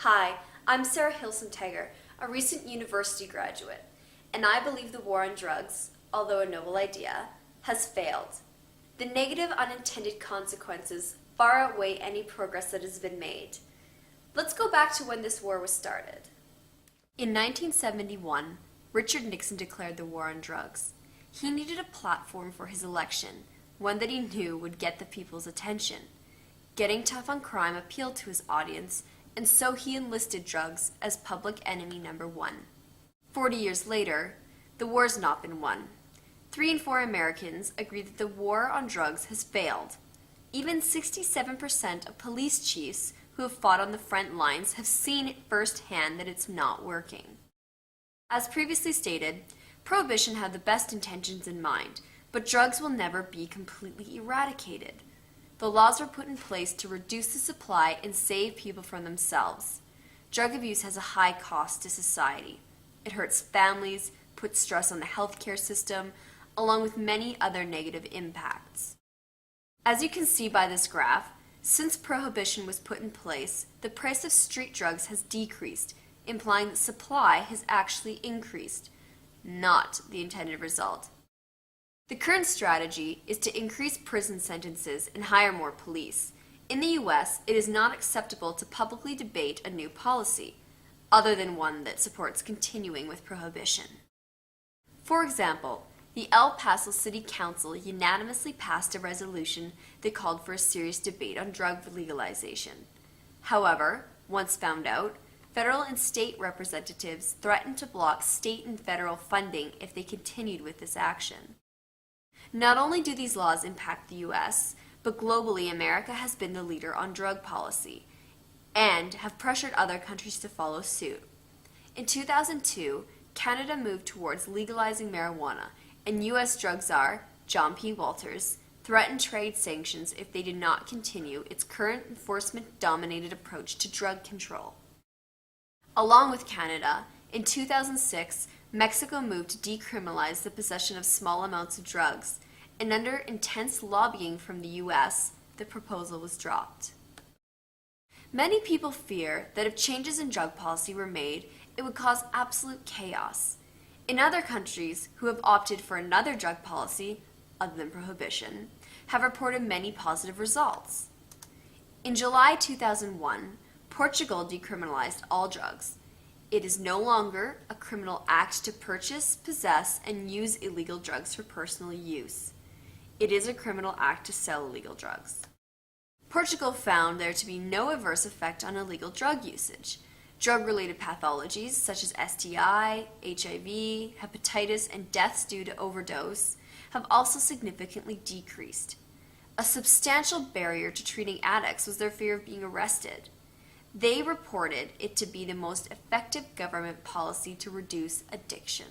Hi, I'm Sarah Hilson-Tiger, a recent university graduate, and I believe the war on drugs, although a noble idea, has failed. The negative unintended consequences far outweigh any progress that has been made. Let's go back to when this war was started. In 1971, Richard Nixon declared the war on drugs. He needed a platform for his election, one that he knew would get the people's attention. Getting tough on crime appealed to his audience, and so he enlisted drugs as public enemy number one. 40 years later, the war's not been won. 3 in 4 Americans agree that the war on drugs has failed. Even 67% of police chiefs who have fought on the front lines have seen firsthand that it's not working. As previously stated, Prohibition had the best intentions in mind, but drugs will never be completely eradicated. The laws were put in place to reduce the supply and save people from themselves. Drug abuse has a high cost to society. It hurts families, puts stress on the healthcare system, along with many other negative impacts. As you can see by this graph, since Prohibition was put in place, the price of street drugs has decreased, implying that supply has actually increased, not the intended result. The current strategy is to increase prison sentences and hire more police. In the US, it is not acceptable to publicly debate a new policy, other than one that supports continuing with Prohibition. For example, the El Paso City Council unanimously passed a resolution that called for a serious debate on drug legalization. However, once found out, federal and state representatives threatened to block state and federal funding if they continued with this action. Not only do these laws impact the US, but globally America has been the leader on drug policy and have pressured other countries to follow suit. In 2002, Canada moved towards legalizing marijuana, and US drug czar John P. Walters threatened trade sanctions if they did not continue its current enforcement-dominated approach to drug control. Along with Canada, in 2006, Mexico moved to decriminalize the possession of small amounts of drugs, and under intense lobbying from the US, the proposal was dropped. Many people fear that if changes in drug policy were made, it would cause absolute chaos. In other countries who have opted for another drug policy, other than Prohibition, have reported many positive results. In July 2001, Portugal decriminalized all drugs. It is no longer a criminal act to purchase, possess, and use illegal drugs for personal use. It is a criminal act to sell illegal drugs. Portugal found there to be no adverse effect on illegal drug usage. Drug-related pathologies such as STI, HIV, hepatitis, and deaths due to overdose have also significantly decreased. A substantial barrier to treating addicts was their fear of being arrested. They reported it to be the most effective government policy to reduce addiction.